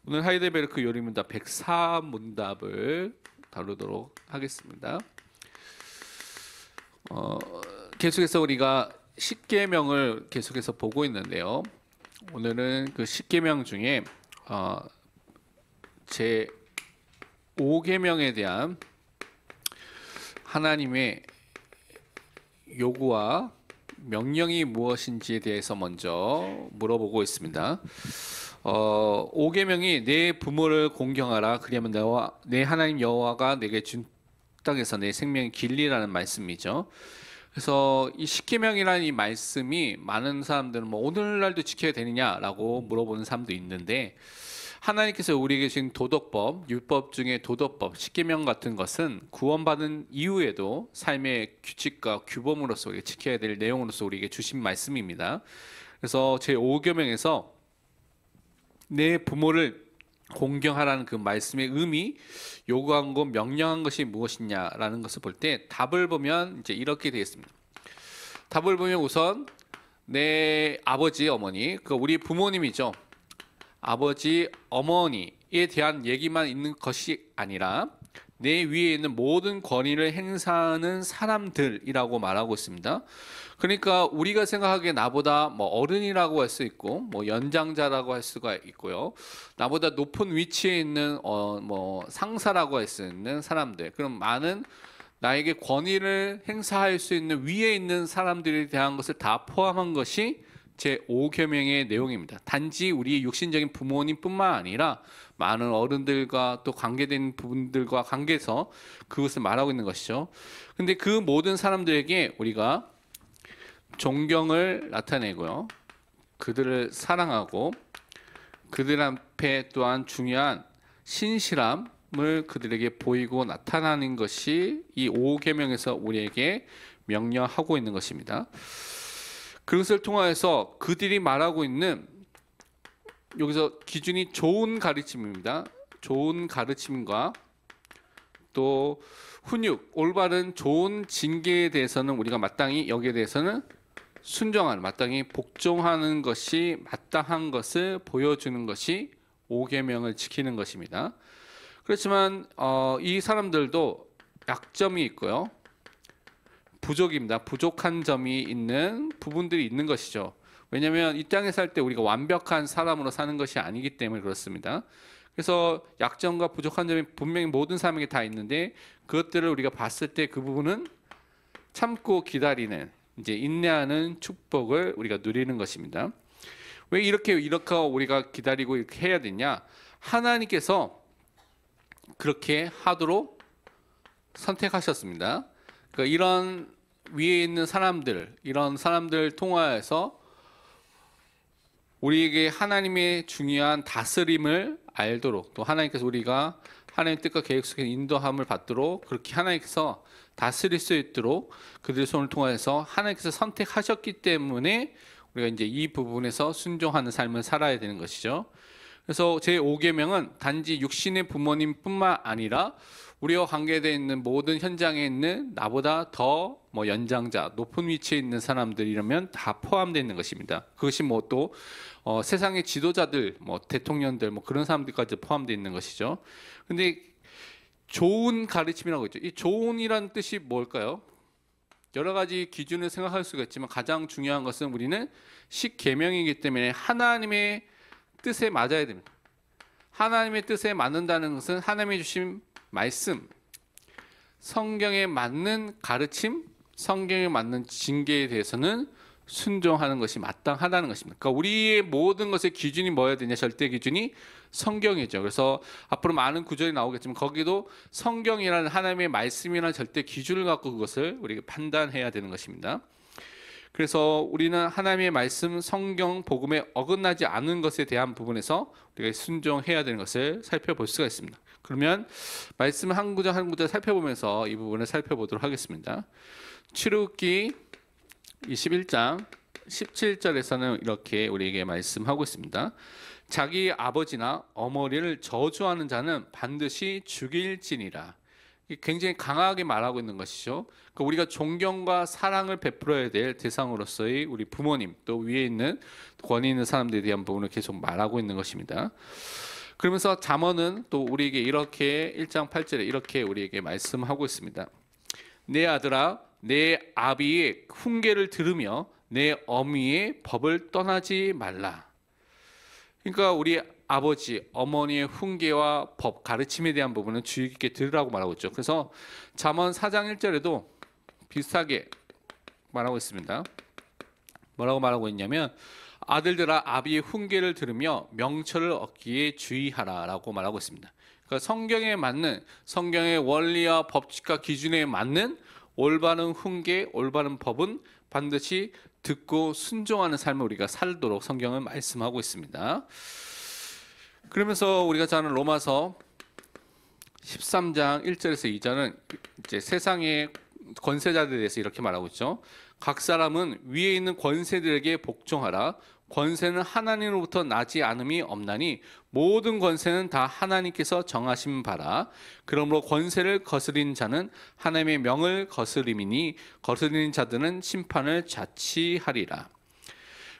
오늘 하이델베르크 요리문답 104문답을 다루도록 하겠습니다. 계속해서 우리가 십계명을 계속해서 보고 있는데요. 오늘은 그 십계명 중에 제 5계명에 대한 하나님의 요구와 명령이 무엇인지에 대해서 먼저 물어보고 있습니다. 5계명이 내 부모를 공경하라 그리하면 내 하나님 여호와가 내게 준 땅에서 내 생명이 길리라는 말씀이죠. 그래서 이 십계명이라는 이 말씀이 많은 사람들은 뭐 오늘날도 지켜야 되느냐라고 물어보는 사람도 있는데, 하나님께서 우리에게 주신 도덕법, 율법 중에 도덕법, 십계명 같은 것은 구원받은 이후에도 삶의 규칙과 규범으로서 우리가 지켜야 될 내용으로서 우리에게 주신 말씀입니다. 그래서 제 5계명에서 내 부모를 공경하라는 그 말씀의 의미, 요구한 것, 명령한 것이 무엇이냐라는 것을 볼 때 답을 보면 이제 이렇게 되겠습니다. 답을 보면 우선 내 아버지, 어머니, 그 우리 부모님이죠. 아버지, 어머니에 대한 얘기만 있는 것이 아니라 내 위에 있는 모든 권위를 행사하는 사람들이라고 말하고 있습니다. 그러니까 우리가 생각하기에 나보다 뭐 어른이라고 할 수 있고 뭐 연장자라고 할 수가 있고요. 나보다 높은 위치에 있는 뭐 상사라고 할 수 있는 사람들. 그럼 많은 나에게 권위를 행사할 수 있는 위에 있는 사람들에 대한 것을 다 포함한 것이 제 5계명의 내용입니다. 단지 우리의 육신적인 부모님뿐만 아니라 많은 어른들과 또 관계된 부분들과 관계에서 그것을 말하고 있는 것이죠. 근데 그 모든 사람들에게 우리가 존경을 나타내고요, 그들을 사랑하고 그들 앞에 또한 중요한 신실함을 그들에게 보이고 나타나는 것이 이 5계명에서 우리에게 명령하고 있는 것입니다. 그것을 통하여서 그들이 말하고 있는, 여기서 기준이 좋은 가르침입니다. 좋은 가르침과 또 훈육, 올바른 좋은 징계에 대해서는 우리가 마땅히 여기에 대해서는 순종하는, 마땅히 복종하는 것이 마땅한 것을 보여주는 것이 5계명을 지키는 것입니다. 그렇지만 이 사람들도 약점이 있고요, 부족입니다. 부족한 점이 있는 부분들이 있는 것이죠. 왜냐하면 이 땅에 살 때 우리가 완벽한 사람으로 사는 것이 아니기 때문에 그렇습니다. 그래서 약점과 부족한 점이 분명히 모든 사람에게 다 있는데, 그것들을 우리가 봤을 때 그 부분은 참고 기다리는, 이제 인내하는 축복을 우리가 누리는 것입니다. 왜 이렇게 우리가 기다리고 이렇게 해야 되냐? 하나님께서 그렇게 하도록 선택하셨습니다. 그러니까 이런 위에 있는 사람들, 이런 사람들을 통하여서 우리에게 하나님의 중요한 다스림을 알도록, 또 하나님께서 우리가 하나님의 뜻과 계획 속에 인도함을 받도록 그렇게 하나님께서 다스릴 수 있도록 그들의 손을 통해서 하나님께서 선택하셨기 때문에 우리가 이제 이 부분에서 순종하는 삶을 살아야 되는 것이죠. 그래서 제 5계명은 단지 육신의 부모님뿐만 아니라 우리와 관계되어 있는 모든 현장에 있는 나보다 더 뭐 연장자, 높은 위치에 있는 사람들이라면 다 포함되어 있는 것입니다. 그것이 뭐 또 세상의 지도자들, 뭐 대통령들, 뭐 그런 사람들까지 포함되어 있는 것이죠. 근데 좋은 가르침이라고 했죠. 이 좋은이라는 뜻이 뭘까요? 여러 가지 기준을 생각할 수가 있지만 가장 중요한 것은 우리는 십계명이기 때문에 하나님의 뜻에 맞아야 됩니다. 하나님의 뜻에 맞는다는 것은 하나님이 주신 말씀, 성경에 맞는 가르침, 성경에 맞는 징계에 대해서는 순종하는 것이 마땅하다는 것입니다. 그러니까 우리의 모든 것의 기준이 뭐여야 되냐? 절대 기준이 성경이죠. 그래서 앞으로 많은 구절이 나오겠지만 거기도 성경이라는 하나님의 말씀이라는 절대 기준을 갖고 그것을 우리가 판단해야 되는 것입니다. 그래서 우리는 하나님의 말씀, 성경, 복음에 어긋나지 않은 것에 대한 부분에서 우리가 순종해야 되는 것을 살펴볼 수가 있습니다. 그러면 말씀 한 구절 한 구절 살펴보면서 이 부분을 살펴보도록 하겠습니다. 출애굽기 21장 17절에서는 이렇게 우리에게 말씀하고 있습니다. 자기 아버지나 어머니를 저주하는 자는 반드시 죽일지니라. 굉장히 강하게 말하고 있는 것이죠. 그러니까 우리가 존경과 사랑을 베풀어야 될 대상으로서의 우리 부모님, 또 위에 있는 권위 있는 사람들에 대한 부분을 계속 말하고 있는 것입니다. 그러면서 잠언은 또 우리에게 이렇게 1장 8절에 이렇게 우리에게 말씀하고 있습니다. 내 아들아 내 아비의 훈계를 들으며 내 어미의 법을 떠나지 말라. 그러니까 우리 아버지, 어머니의 훈계와 법, 가르침에 대한 부분은 주의 깊게 들으라고 말하고 있죠. 그래서 잠언 4장 1절에도 비슷하게 말하고 있습니다. 뭐라고 말하고 있냐면 아들들아 아비의 훈계를 들으며 명철을 얻기에 주의하라라고 말하고 있습니다. 그러니까 성경에 맞는 성경의 원리와 법칙과 기준에 맞는 올바른 훈계, 올바른 법은 반드시 듣고 순종하는 삶을 우리가 살도록 성경은 말씀하고 있습니다. 그러면서 우리가 잘 아는 로마서 13장 1절에서 2절은 이제 세상의 권세자들에 대해서 이렇게 말하고 있죠. 각 사람은 위에 있는 권세들에게 복종하라. 권세는 하나님으로부터 나지 않음이 없나니 모든 권세는 다 하나님께서 정하신 바라. 그러므로 권세를 거스린 자는 하나님의 명을 거스림이니 거스리는 자들은 심판을 자취하리라.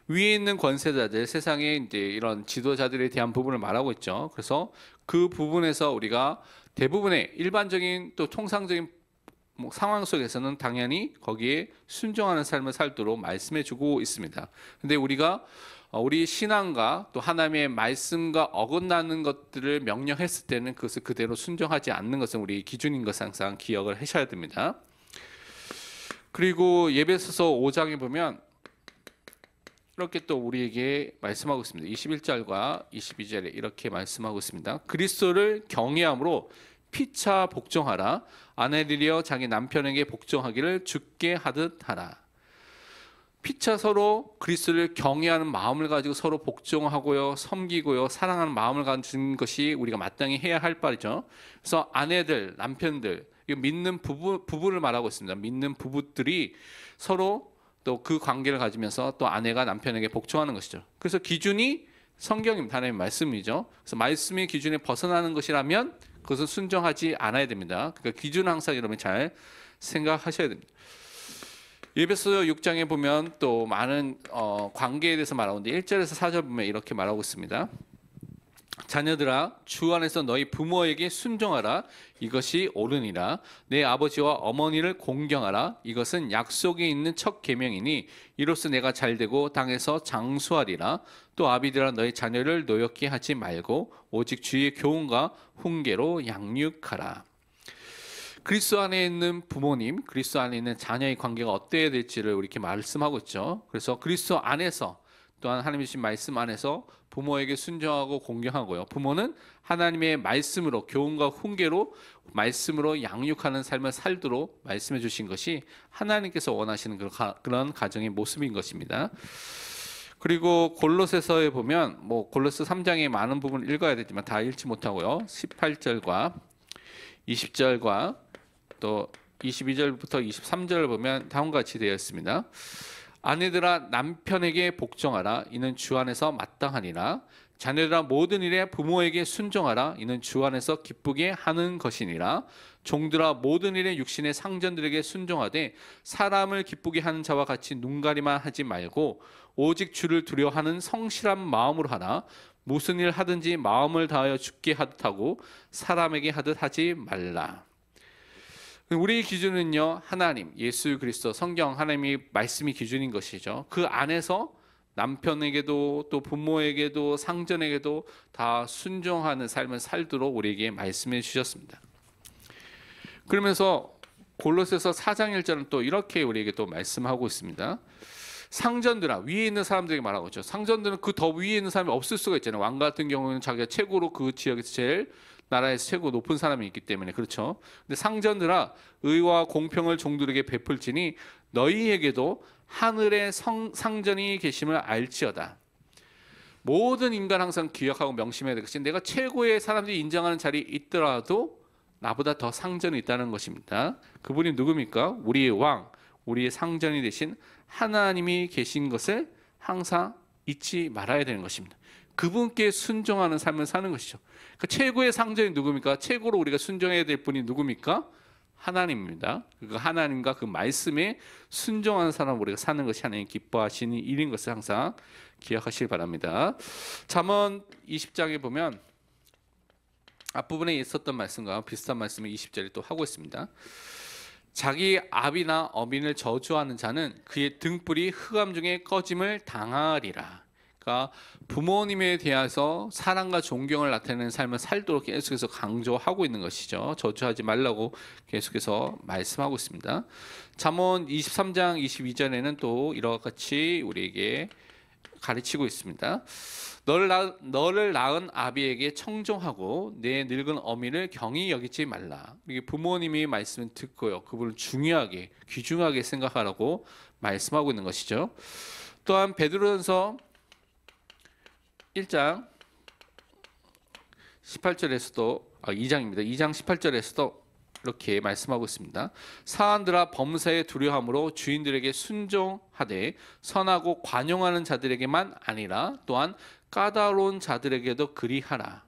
위에 있는 권세자들, 세상의 이제 이런 지도자들에 대한 부분을 말하고 있죠. 그래서 그 부분에서 우리가 대부분의 일반적인 또 통상적인 상황 속에서는 당연히 거기에 순종하는 삶을 살도록 말씀해주고 있습니다. 근데 우리가 우리 신앙과 또 하나님의 말씀과 어긋나는 것들을 명령했을 때는 그것을 그대로 순종하지 않는 것은 우리 기준인 것을 항상 기억을 하셔야 됩니다. 그리고 예배소서 5장에 보면 이렇게 또 우리에게 말씀하고 있습니다. 21절과 22절에 이렇게 말씀하고 있습니다. 그리스도를 경외함으로 피차 복종하라. 아내들이여 자기 남편에게 복종하기를 주께 하듯 하라. 피차 서로 그리스도를 경외하는 마음을 가지고 서로 복종하고요, 섬기고요, 사랑하는 마음을 가진 것이 우리가 마땅히 해야 할 바이죠. 그래서 아내들, 남편들, 믿는 부부를 말하고 있습니다. 믿는 부부들이 서로 또 그 관계를 가지면서 또 아내가 남편에게 복종하는 것이죠. 그래서 기준이 성경입니다. 하나님의 말씀이죠. 그래서 말씀의 기준에 벗어나는 것이라면 그것은 순종하지 않아야 됩니다. 그러니까 기준은 항상 여러분이 잘 생각하셔야 됩니다. 에베소서 6장에 보면 또 많은 관계에 대해서 말하는데 1절에서 4절 보면 이렇게 말하고 있습니다. 자녀들아 주 안에서 너희 부모에게 순종하라. 이것이 옳으니라. 내 아버지와 어머니를 공경하라. 이것은 약속에 있는 첫 계명이니 이로써 내가 잘되고 땅에서 장수하리라. 또 아비들아 너희 자녀를 노엽게 하지 말고 오직 주의 교훈과 훈계로 양육하라. 그리스도 안에 있는 부모님, 그리스도 안에 있는 자녀의 관계가 어때야 될지를 이렇게 말씀하고 있죠. 그래서 그리스도 안에서 또한 하나님의 주신 말씀 안에서 부모에게 순종하고 공경하고요. 부모는 하나님의 말씀으로 교훈과 훈계로 말씀으로 양육하는 삶을 살도록 말씀해 주신 것이 하나님께서 원하시는 그런 가정의 모습인 것입니다. 그리고 골로새서에 보면 골로새 3장의 많은 부분을 읽어야 되지만 다 읽지 못하고요. 18절과 20절과 또 22절부터 23절을 보면 다음과 같이 되어 있습니다. 아내들아 남편에게 복종하라. 이는 주 안에서 마땅하니라. 자녀들아 모든 일에 부모에게 순종하라. 이는 주 안에서 기쁘게 하는 것이니라. 종들아 모든 일에 육신의 상전들에게 순종하되 사람을 기쁘게 하는 자와 같이 눈가리만 하지 말고 오직 주를 두려워하는 성실한 마음으로 하라. 무슨 일 하든지 마음을 다하여 주께 하듯 하고 사람에게 하듯 하지 말라. 우리의 기준은요, 하나님, 예수 그리스도, 성경, 하나님의 말씀이 기준인 것이죠. 그 안에서 남편에게도 또 부모에게도 상전에게도 다 순종하는 삶을 살도록 우리에게 말씀해 주셨습니다. 그러면서 골로새서 4장 1절은 또 이렇게 우리에게 또 말씀하고 있습니다. 상전들아, 위에 있는 사람들에게 말하고 있죠. 상전들은 그 더 위에 있는 사람이 없을 수가 있잖아요. 왕 같은 경우는 자기가 최고로 그 지역에서 제일 나라에서 최고 높은 사람이 있기 때문에 그렇죠. 근데 상전들아 의와 공평을 종들에게 베풀지니 너희에게도 하늘의 상전이 계심을 알지어다. 모든 인간 항상 기억하고 명심해야 될 것이 내가 최고의 사람들이 인정하는 자리에 있더라도 나보다 더 상전이 있다는 것입니다. 그분이 누굽니까? 우리의 왕, 우리의 상전이 되신 하나님이 계신 것을 항상 잊지 말아야 되는 것입니다. 그분께 순종하는 삶을 사는 것이죠. 그러니까 최고의 상전이 누굽니까? 최고로 우리가 순종해야 될 분이 누굽니까? 하나님입니다. 그 하나님과 그 말씀에 순종하는 사람 우리가 사는 것이 하나님 기뻐하시는 일인 것을 항상 기억하시기 바랍니다. 잠언 20장에 보면 앞부분에 있었던 말씀과 비슷한 말씀을 20절에 또 하고 있습니다. 자기 아비나 어민을 저주하는 자는 그의 등불이 흑암 중에 꺼짐을 당하리라. 그러니까 부모님에 대해서 사랑과 존경을 나타내는 삶을 살도록 계속해서 강조하고 있는 것이죠. 저주하지 말라고 계속해서 말씀하고 있습니다. 잠언 23장 22절에는 또 이와 같이 우리에게 가르치고 있습니다. 너를 낳은 아비에게 청종하고 내 늙은 어미를 경히 여기지 말라. 이게 부모님이 말씀을 듣고요, 그분을 중요하게 귀중하게 생각하라고 말씀하고 있는 것이죠. 또한 베드로전서 1장 18절에서도 2장입니다. 2장 18절에서도 이렇게 말씀하고 있습니다. 사한들아 범사에 두려함으로 주인들에게 순종하되 선하고 관용하는 자들에게만 아니라 또한 까다로운 자들에게도 그리하라.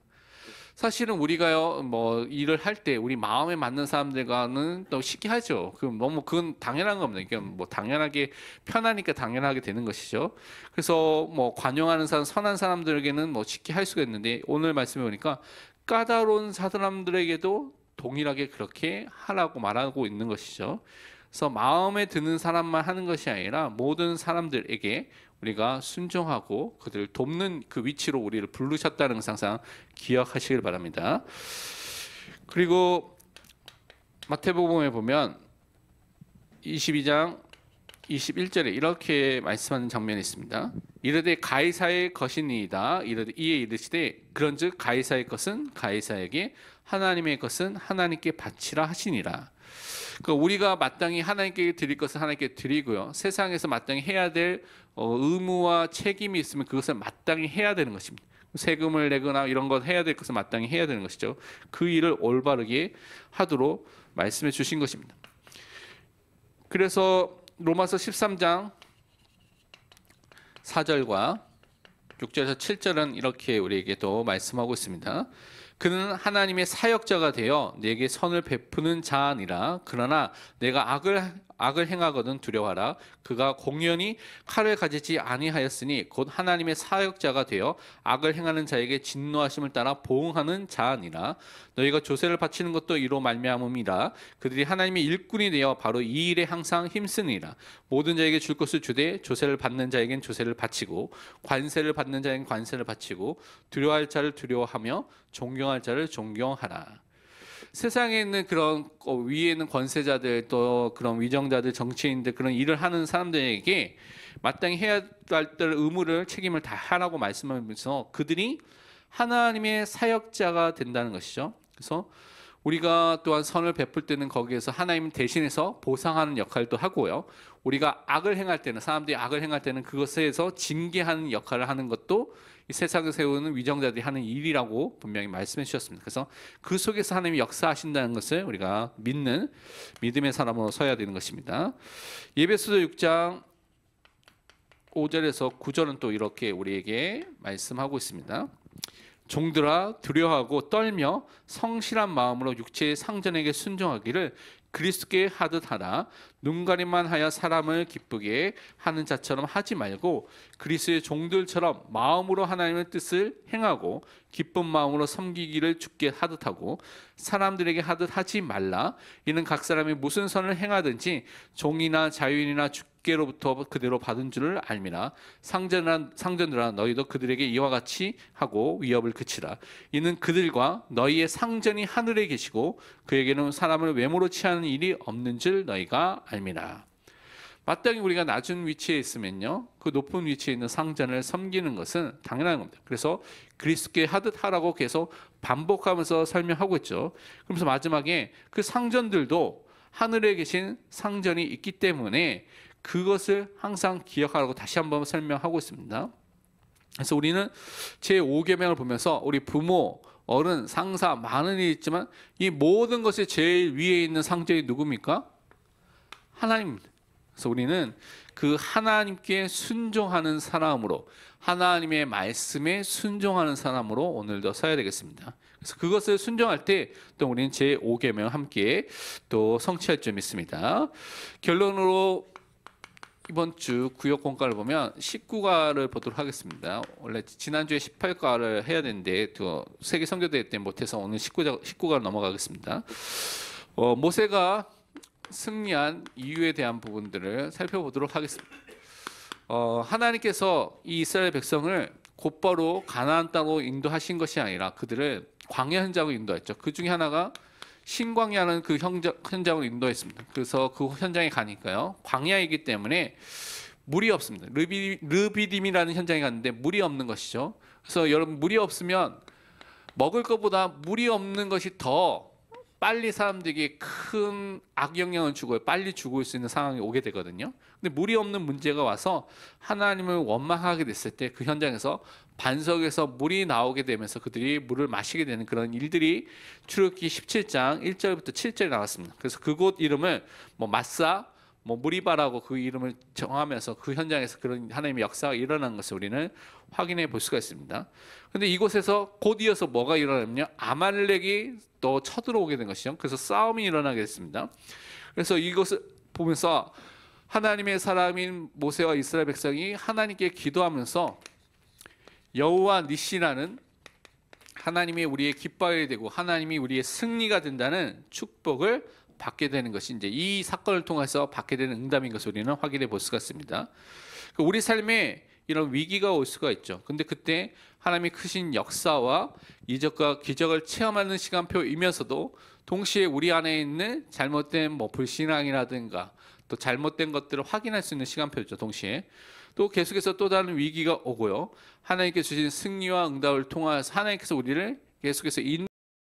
사실은 우리가요, 뭐 일을 할 때 우리 마음에 맞는 사람들과는 또 쉽게 하죠. 그건 당연한 겁니다. 이게 뭐 당연하게 편하니까 당연하게 되는 것이죠. 그래서 뭐 관용하는 사람, 선한 사람들에게는 뭐 쉽게 할 수가 있는데, 오늘 말씀해 보니까 까다로운 사람들에게도 동일하게 그렇게 하라고 말하고 있는 것이죠. 그래서 마음에 드는 사람만 하는 것이 아니라 모든 사람들에게 우리가 순종하고 그들을 돕는 그 위치로 우리를 부르셨다는 것을 항상 기억하시길 바랍니다. 그리고 마태복음에 보면 22장 21절에 이렇게 말씀하는 장면이 있습니다. 이르되 가이사의 것이니이다. 이르되 이에 이르시되 그런즉 가이사의 것은 가이사에게, 하나님의 것은 하나님께 바치라 하시니라. 그러니까 우리가 마땅히 하나님께 드릴 것은 하나님께 드리고요, 세상에서 마땅히 해야 될 의무와 책임이 있으면 그것을 마땅히 해야 되는 것입니다. 세금을 내거나 이런 것 해야 될 것을 마땅히 해야 되는 것이죠. 그 일을 올바르게 하도록 말씀해 주신 것입니다. 그래서 로마서 13장 4절과 6절에서 7절은 이렇게 우리에게 또 말씀하고 있습니다. 그는 하나님의 사역자가 되어 내게 선을 베푸는 자니라. 그러나 내가 악을 행하거든 두려워하라. 그가 공연히 칼을 가지지 아니하였으니 곧 하나님의 사역자가 되어 악을 행하는 자에게 진노하심을 따라 보응하는 자니라. 너희가 조세를 바치는 것도 이로 말미암음이라. 그들이 하나님의 일꾼이 되어 바로 이 일에 항상 힘쓰니라. 모든 자에게 줄 것을 주되 조세를 받는 자에겐 조세를 바치고 관세를 받는 자에겐 관세를 바치고 두려워할 자를 두려워하며 존경할 자를 존경하라. 세상에 있는 그런 위에 있는 권세자들, 또 그런 위정자들, 정치인들, 그런 일을 하는 사람들에게 마땅히 해야 할 의무를, 책임을 다 하라고 말씀하면서 그들이 하나님의 사역자가 된다는 것이죠. 그래서 우리가 또한 선을 베풀 때는 거기에서 하나님 대신해서 보상하는 역할도 하고요, 우리가 악을 행할 때는, 사람들이 악을 행할 때는 그것에서 징계하는 역할을 하는 것도 이 세상을 세우는 위정자들이 하는 일이라고 분명히 말씀해 주셨습니다. 그래서 그 속에서 하나님이 역사하신다는 것을 우리가 믿는 믿음의 사람으로 서야 되는 것입니다. 에베소서 6장 5절에서 9절은 또 이렇게 우리에게 말씀하고 있습니다. 종들아 두려워하고 떨며 성실한 마음으로 육체의 상전에게 순종하기를 그리스도께 하듯 하라. 눈가림만 하여 사람을 기쁘게 하는 자처럼 하지 말고 그리스도의 종들처럼 마음으로 하나님의 뜻을 행하고 기쁜 마음으로 섬기기를 주께 하듯 하고 사람들에게 하듯 하지 말라. 이는 각 사람이 무슨 선을 행하든지 종이나 자유인이나 주께로부터 그대로 받은 줄을 알미라. 상전들아 너희도 그들에게 이와 같이 하고 위협을 그치라. 이는 그들과 너희의 상전이 하늘에 계시고 그에게는 사람을 외모로 취하는 일이 없는 줄 너희가 알미라. 마땅히 우리가 낮은 위치에 있으면요, 그 높은 위치에 있는 상전을 섬기는 것은 당연한 겁니다. 그래서 그리스도께 하듯 하라고 계속 반복하면서 설명하고 있죠. 그러면서 마지막에 그 상전들도 하늘에 계신 상전이 있기 때문에 그것을 항상 기억하라고 다시 한번 설명하고 있습니다. 그래서 우리는 제5계명을 보면서 우리 부모, 어른, 상사 많은 일이 있지만 이 모든 것의 제일 위에 있는 상전이 누굽니까? 하나님입니다. 그래서 우리는 그 하나님께 순종하는 사람으로, 하나님의 말씀에 순종하는 사람으로 오늘도 서야 되겠습니다. 그래서 그것을 순종할 때 또 우리는 제5계명 함께 또 성취할 줄 믿습니다. 결론으로 이번 주 구역 공과를 보면 19과를 보도록 하겠습니다. 원래 지난주에 18과를 해야 되는데 또 세계 선교대회 때 못해서 오늘 19과로 넘어가겠습니다. 모세가 승리한 이유에 대한 부분들을 살펴보도록 하겠습니다. 하나님께서 이 이스라엘 백성을 곧바로 가나안 땅으로 인도하신 것이 아니라 그들을 광야 현장으로 인도했죠. 그 중에 하나가 신광야는 그 현장으로 인도했습니다. 그래서 그 현장에 가니까요, 광야이기 때문에 물이 없습니다. 르비딤이라는 현장에 갔는데 물이 없는 것이죠. 그래서 여러분, 물이 없으면 먹을 것보다 물이 없는 것이 더 빨리 사람들에게 큰 악영향을 주고 빨리 죽을 수 있는 상황이 오게 되거든요. 근데 물이 없는 문제가 와서 하나님을 원망하게 됐을 때 그 현장에서 반석에서 물이 나오게 되면서 그들이 물을 마시게 되는 그런 일들이 출애굽기 17장 1절부터 7절에 나왔습니다. 그래서 그곳 이름을 마사, 무리바라고 그 이름을 정하면서 그 현장에서 그런 하나님의 역사가 일어난 것을 우리는 확인해 볼 수가 있습니다. 그런데 이곳에서 곧 이어서 뭐가 일어나냐면 아말렉이 또 쳐들어오게 된 것이죠. 그래서 싸움이 일어나게 됐습니다. 그래서 이것을 보면서 하나님의 사람인 모세와 이스라엘 백성이 하나님께 기도하면서 여호와 니시라는 하나님이 우리의 깃발이 되고 하나님이 우리의 승리가 된다는 축복을 받게 되는 것이 이제 이 사건을 통해서 받게 되는 응답인 것을 우리는 확인해 볼 수가 있습니다. 우리 삶에 이런 위기가 올 수가 있죠. 근데 그때 하나님의 크신 역사와 이적과 기적을 체험하는 시간표이면서도 동시에 우리 안에 있는 잘못된 불신앙이라든가 또 잘못된 것들을 확인할 수 있는 시간표죠. 동시에 또 계속해서 또 다른 위기가 오고요. 하나님께서 주신 승리와 응답을 통해서 하나님께서 우리를 계속해서 인도하는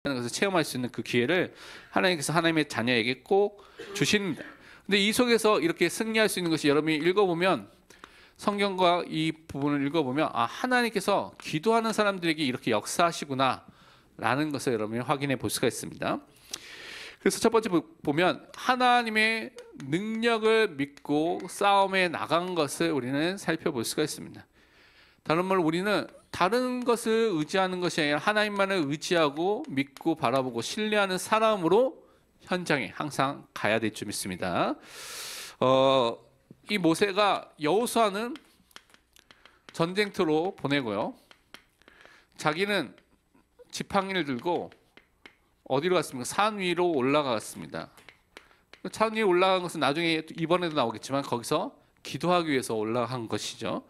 것을 체험할 수 있는 그 기회를 하나님께서 하나님의 자녀에게 꼭 주십니다. 근데 이 속에서 이렇게 승리할 수 있는 것이 여러분이 읽어보면 성경과 이 부분을 읽어보면 하나님께서 기도하는 사람들에게 이렇게 역사하시구나 라는 것을 여러분이 확인해 볼 수가 있습니다. 그래서 첫 번째 보면 하나님의 능력을 믿고 싸움에 나간 것을 우리는 살펴볼 수가 있습니다. 다른 말로 우리는 다른 것을 의지하는 것이 아니라 하나님만을 의지하고 믿고 바라보고 신뢰하는 사람으로 현장에 항상 가야 될 줄 믿습니다. 이 모세가 여호수아는 전쟁터로 보내고요. 자기는 지팡이를 들고 어디로 갔습니까? 산 위로 올라갔습니다. 산 위에 올라간 것은 나중에 이번에도 나오겠지만 거기서 기도하기 위해서 올라간 것이죠.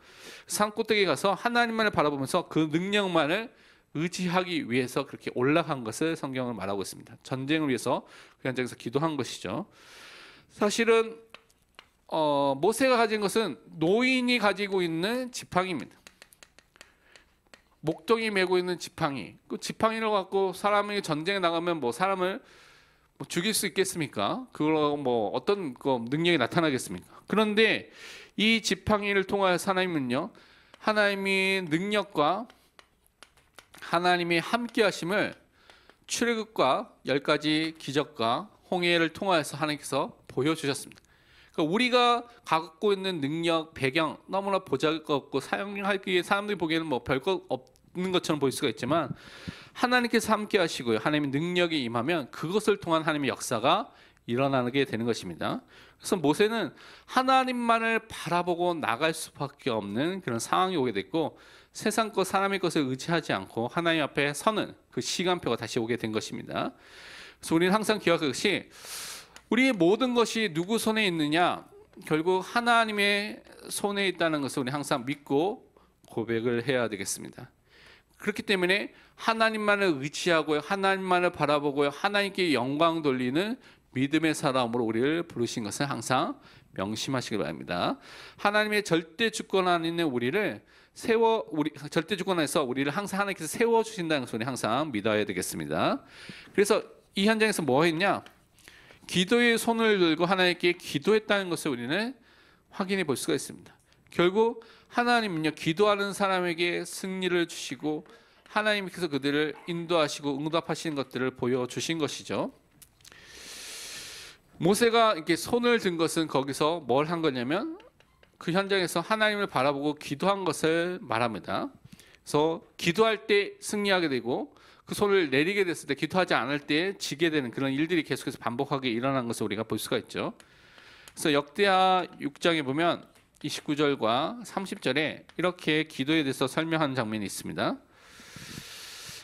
산 꼭대기에 가서 하나님만을 바라보면서 그 능력만을 의지하기 위해서 그렇게 올라간 것을 성경은 말하고 있습니다. 전쟁을 위해서 그 현장에서 기도한 것이죠. 사실은 모세가 가진 것은 노인이 가지고 있는 지팡이입니다. 목동이 메고 있는 지팡이. 그 지팡이를 갖고 사람이 전쟁에 나가면 사람을 죽일 수 있겠습니까? 그걸로 어떤 능력이 나타나겠습니까? 그런데 이 지팡이를 통하여 하나님은요, 하나님의 능력과 하나님의 함께하심을 출애굽과 10가지 기적과 홍해를 통하여서 하나님께서 보여주셨습니다. 그러니까 우리가 갖고 있는 능력, 배경 너무나 보잘것없고 사용하기에 사람들이 보기에는 별것 없는 것처럼 보일 수가 있지만 하나님께서 함께 하시고요. 하나님의 능력이 임하면 그것을 통한 하나님의 역사가 일어나게 되는 것입니다. 그래서 모세는 하나님만을 바라보고 나갈 수밖에 없는 그런 상황이 오게 됐고 세상 것, 사람의 것을 의지하지 않고 하나님 앞에 서는 그 시간표가 다시 오게 된 것입니다. 그래서 우리는 항상 기억할 것이 우리의 모든 것이 누구 손에 있느냐? 결국 하나님의 손에 있다는 것을 우리 항상 믿고 고백을 해야 되겠습니다. 그렇기 때문에 하나님만을 의지하고요, 하나님만을 바라보고요, 하나님께 영광 돌리는 믿음의 사람으로 우리를 부르신 것을 항상 명심하시기 바랍니다. 하나님의 절대 주권 안에 있는 우리를 절대 주권 안에서 우리를 항상 하나님께서 세워 주신다는 것을 우리 항상 믿어야 되겠습니다. 그래서 이 현장에서 뭐 했냐? 기도의 손을 들고 하나님께 기도했다는 것을 우리는 확인해 볼 수가 있습니다. 결국 하나님은요, 기도하는 사람에게 승리를 주시고 하나님께서 그들을 인도하시고 응답하시는 것들을 보여주신 것이죠. 모세가 이렇게 손을 든 것은 거기서 뭘 한 거냐면 그 현장에서 하나님을 바라보고 기도한 것을 말합니다. 그래서 기도할 때 승리하게 되고 그 손을 내리게 됐을 때 기도하지 않을 때 지게 되는 그런 일들이 계속해서 반복하게 일어난 것을 우리가 볼 수가 있죠. 그래서 역대하 6장에 보면 29절과 30절에 이렇게 기도에 대해서 설명하는 장면이 있습니다.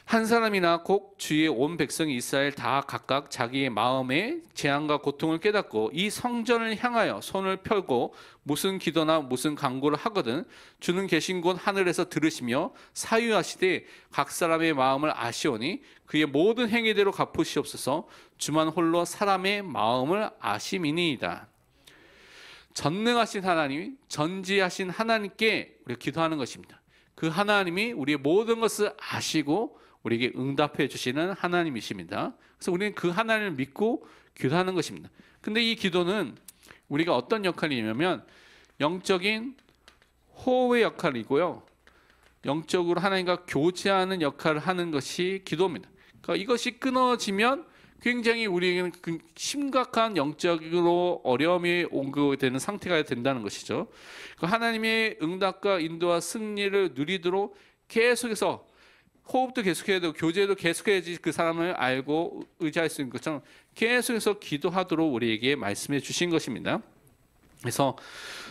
한 사람이나 곧 주의 온 백성이 이스라엘 다 각각 자기의 마음의 재앙과 고통을 깨닫고 이 성전을 향하여 손을 펴고 무슨 기도나 무슨 간구를 하거든 주는 계신 곳 하늘에서 들으시며 사유하시되 각 사람의 마음을 아시오니 그의 모든 행위대로 갚으시옵소서. 주만 홀로 사람의 마음을 아심이니이다. 전능하신 하나님, 전지하신 하나님께 우리가 기도하는 것입니다. 그 하나님이 우리의 모든 것을 아시고 우리에게 응답해 주시는 하나님이십니다. 그래서 우리는 그 하나님을 믿고 기도하는 것입니다. 근데 이 기도는 우리가 어떤 역할이냐면 영적인 호흡의 역할이고요. 영적으로 하나님과 교제하는 역할을 하는 것이 기도입니다. 그러니까 이것이 끊어지면 굉장히 우리에게는 심각한 영적으로 어려움이 오게 되는 상태가 된다는 것이죠. 하나님의 응답과 인도와 승리를 누리도록 계속해서 호흡도 계속해야 되고 교제도 계속해야지 그 사람을 알고 의지할 수 있는 것처럼 계속해서 기도하도록 우리에게 말씀해 주신 것입니다. 그래서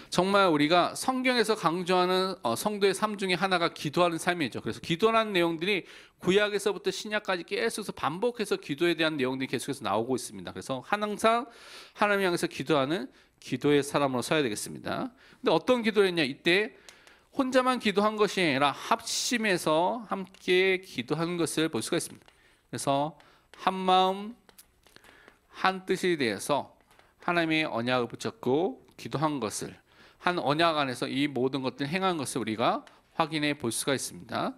정말 우리가 성경에서 강조하는 성도의 삶 중에 하나가 기도하는 삶이죠. 그래서 기도라는 내용들이 구약에서부터 신약까지 계속해서 반복해서 기도에 대한 내용들이 계속해서 나오고 있습니다. 그래서 항상 하나님 향해서 기도하는 기도의 사람으로 서야 되겠습니다. 근데 어떤 기도를 했냐? 이때 혼자만 기도한 것이 아니라 합심해서 함께 기도하는 것을 볼 수가 있습니다. 그래서 한 마음 한 뜻에 대해서 하나님의 언약을 붙잡고 기도한 것을 한 언약 안에서 이 모든 것들을 행한 것을 우리가 확인해 볼 수가 있습니다.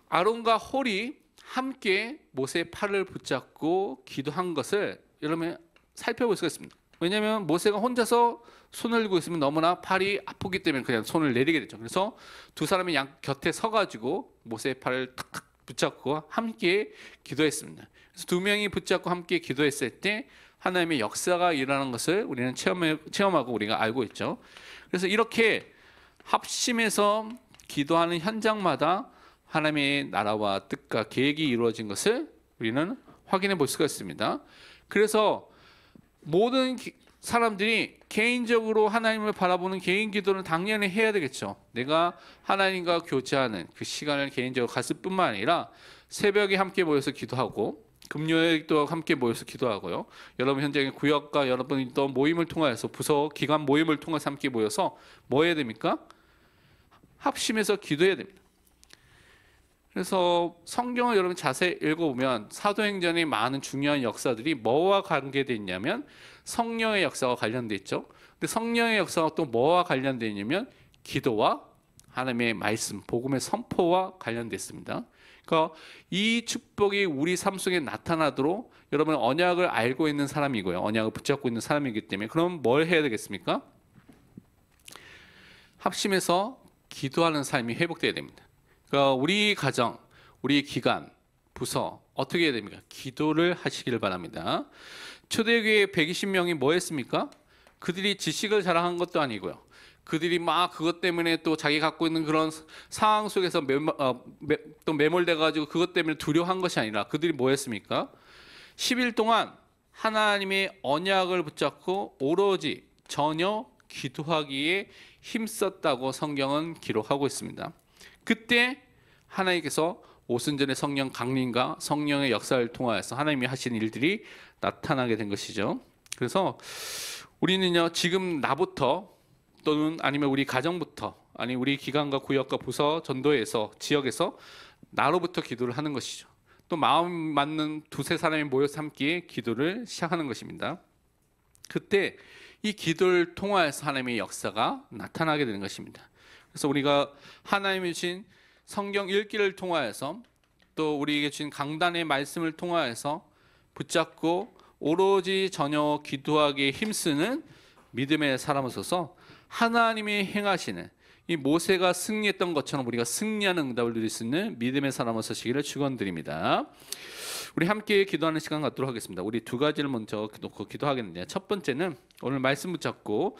아론과 홀이 함께 모세의 팔을 붙잡고 기도한 것을 여러분 살펴볼 수가 있습니다. 왜냐하면 모세가 혼자서 손을 들고 있으면 너무나 팔이 아프기 때문에 그냥 손을 내리게 되죠. 그래서 두 사람이 양 곁에 서가지고 모세의 팔을 탁탁 붙잡고 함께 기도했습니다. 그래서 두 명이 붙잡고 함께 기도했을 때 하나님의 역사가 일어나는 것을 우리는 체험하고 우리가 알고 있죠. 그래서 이렇게 합심해서 기도하는 현장마다 하나님의 나라와 뜻과 계획이 이루어진 것을 우리는 확인해 볼 수가 있습니다. 그래서 모든 사람들이 개인적으로 하나님을 바라보는 개인 기도는 당연히 해야 되겠죠. 내가 하나님과 교제하는 그 시간을 개인적으로 갔을 뿐만 아니라 새벽에 함께 모여서 기도하고 금요일도 함께 모여서 기도하고요. 여러분 현장의 구역과 여러분이 또 모임을 통해서 부서 기관 모임을 통해서 함께 모여서 뭐 해야 됩니까? 합심해서 기도해야 됩니다. 그래서 성경을 여러분 자세히 읽어보면 사도행전의 많은 중요한 역사들이 뭐와 관계되어 있냐면 성령의 역사와 관련되어 있죠. 근데 성령의 역사가 또 뭐와 관련되어 있냐면 기도와 하나님의 말씀, 복음의 선포와 관련되어 있습니다. 그러니까 이 축복이 우리 삶 속에 나타나도록 여러분 언약을 알고 있는 사람이고요. 언약을 붙잡고 있는 사람이기 때문에 그럼 뭘 해야 되겠습니까? 합심해서 기도하는 삶이 회복돼야 됩니다. 그러니까 우리 가정, 우리 기관, 부서 어떻게 해야 됩니까? 기도를 하시기를 바랍니다. 초대교회 120명이 뭐 했습니까? 그들이 지식을 자랑한 것도 아니고요. 그들이 막 그것 때문에 또 자기 갖고 있는 그런 상황 속에서 또 매몰돼 가지고 그것 때문에 두려워한 것이 아니라 그들이 뭐 했습니까? 10일 동안 하나님의 언약을 붙잡고 오로지 전혀 기도하기에 힘썼다고 성경은 기록하고 있습니다. 그때 하나님께서 오순절의 성령 강림과 성령의 역사를 통하여서 하나님이 하신 일들이 나타나게 된 것이죠. 그래서 우리는요 지금 나부터 또는 아니면 우리 가정부터 아니 우리 기관과 구역과 부서 전도에서 지역에서 나로부터 기도를 하는 것이죠. 또 마음 맞는 두세 사람이 모여서 함께 기도를 시작하는 것입니다. 그때 이 기도를 통하여서 하나님의 역사가 나타나게 되는 것입니다. 그래서 우리가 하나님이 주신 성경 읽기를 통하여서 또 우리에게 주신 강단의 말씀을 통하여서 붙잡고 오로지 전혀 기도하기에 힘쓰는 믿음의 사람으로서 하나님이 행하시는 이 모세가 승리했던 것처럼 우리가 승리하는 응답을 누릴 수 있는 믿음의 사람으로서 시기를 축원드립니다. 우리 함께 기도하는 시간 갖도록 하겠습니다. 우리 두 가지를 먼저 놓고 기도하겠는데요. 첫 번째는 오늘 말씀 붙잡고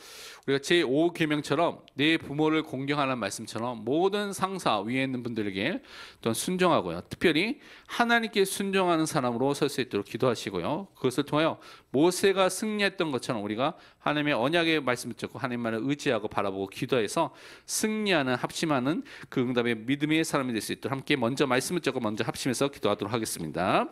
우리가 제5 계명처럼 내 부모를 공경하는 말씀처럼 모든 상사 위에 있는 분들에게 또한 순종하고요. 특별히 하나님께 순종하는 사람으로 설 수 있도록 기도하시고요. 그것을 통하여 모세가 승리했던 것처럼 우리가 하나님의 언약의 말씀 붙잡고 하나님만을 의지하고 바라보고 기도해서 승리하는 합심하는 그 응답의 믿음의 사람이 될 수 있도록 함께 먼저 말씀 붙잡고 먼저 합심해서 기도하도록 하겠습니다.